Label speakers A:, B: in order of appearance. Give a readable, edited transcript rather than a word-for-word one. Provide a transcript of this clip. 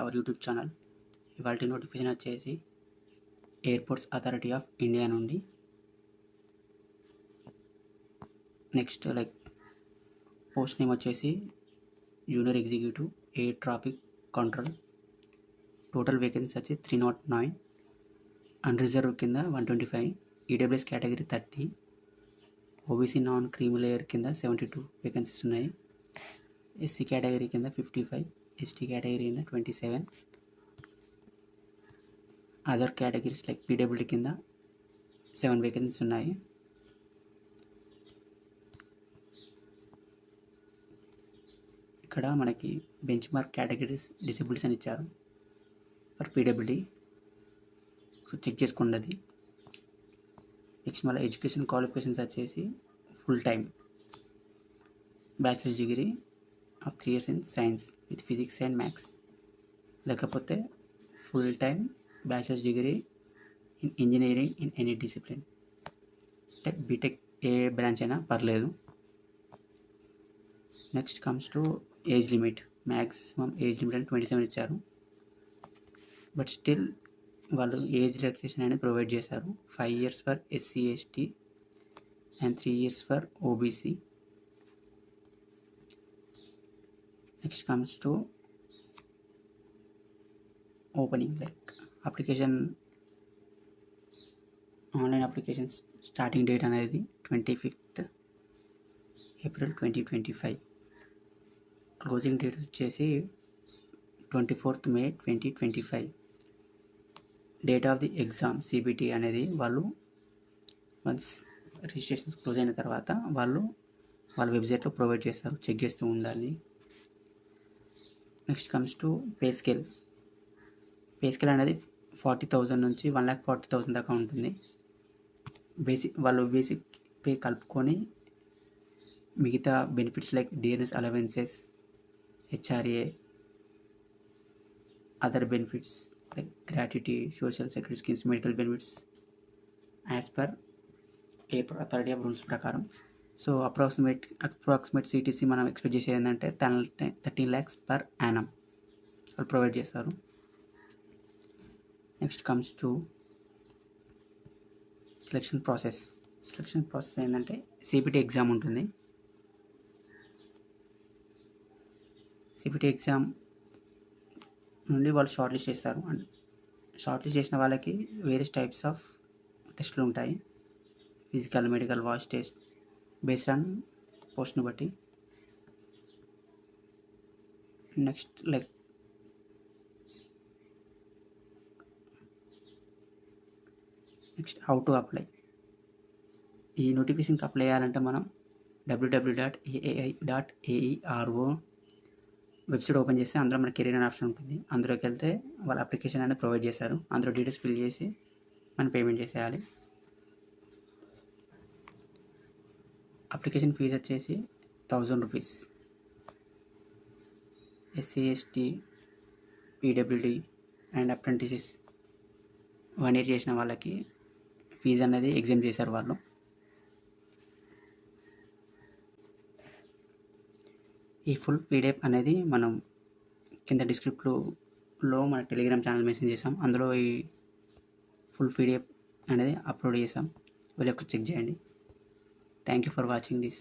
A: Our YouTube channel. ఇవాల్టి notification వచ్చేసి airports authority of India నుండి. నెక్స్ట్ పోస్ట్ నేమ్ వచ్చేసి junior executive air traffic control. Total vacancy వచ్చి 309, unreserved కింద 125, EWS category 30, OBC non creamy layer కింద 72 vacancies ఉన్నాయి. SC category కింద 55, ST category కింద 27, అదర్ కేటగిరీస్ లైక్ పీడబ్ల్యూడీ కింద 7 వేకెన్సీస్ ఉన్నాయి. ఇక్కడ మనకి బెంచ్ మార్క్ కేటగిరీస్ డిసేబుల్స్ అని ఇచ్చారు ఫర్ పీడబ్ల్యూడీ, సో చెక్ చేసుకోండి. నెక్స్ట్ మళ్ళీ ఎడ్యుకేషన్ క్వాలిఫికేషన్స్ వచ్చేసి full time bachelor's degree of 3 years in science with physics and maths, లేకపోతే full time bachelor's degree in engineering in any discipline. అంటే BTech ఏ branch అయినా పర్లేదు. Next comes to age limit. Maximum age limit అంటే 27 ఇచ్చారు, but still వాళ్ళు age relaxation అనేది provide చేశారు. 5 years for SC ST and 3 years for OBC. Next comes to opening application. Online application starting date అనేది 25th April 2025. Closing date వచ్చేసి 24th May 2025. Date of the exam CBT అనేది వాళ్ళు once registrations close అయిన తర్వాత వాళ్ళ వెబ్సైట్లో provide చేస్తారు, check చేస్తూ ఉండాలి. Next comes to pay scale. Pay scale అనేది 40,000 నుంచి 1,40,000 దాకా ఉంటుంది. బేసిక్ పే కలుపుకొని మిగతా benefits like DNS allowances, HRA, other benefits like gratuity, social security schemes, medical benefits as per airport authority of rules ప్రకారం. సో అప్రాక్సిమేట్ సిటీసీ మనం expect చేసేది ఏంటంటే 13 lakhs per annum వాళ్ళు ప్రొవైడ్ చేస్తారు. Next comes to selection process. ఏంటంటే CBT exam ఉంటుంది. CBT exam నుండి వాళ్ళు షార్ట్ లిస్ట్ చేస్తారు. అండ్ షార్ట్ లిస్ట్ చేసిన వాళ్ళకి వేరియస్ టైప్స్ ఆఫ్ టెస్టులు ఉంటాయి. Physical, medical, voice test based on పోస్ట్ని బట్టి. Next how to apply. ఈ నోటిఫికేషన్కి అప్లై చేయాలంటే మనం www.aai.aero వెబ్సైట్ ఓపెన్ చేస్తే అందులో మన కెరీర్ అనే ఆప్షన్ ఉంటుంది. అందులోకి వెళ్తే వాళ్ళ అప్లికేషన్ అనేది ప్రొవైడ్ చేస్తారు. అందులో డీటెయిల్స్ ఫిల్ చేసి మనం పేమెంట్ చేసేయాలి. అప్లికేషన్ ఫీజు వచ్చేసి 1000 rupees. SC ST, PWD and apprentices 1 year చేసిన వాళ్ళకి ఫీజు అనేది ఎగ్జామ్ చేశారు వాళ్ళు. ఈ ఫుల్ పీడిఎఫ్ అనేది మనం కింద డిస్క్రిప్షన్లో మన టెలిగ్రామ్ ఛానల్ మెన్షన్ చేసాం. అందులో ఈ ఫుల్ పీడిఎఫ్ అనేది అప్లోడ్ చేసాం. వీళ్ళకి చెక్ చేయండి. Thank you for watching this.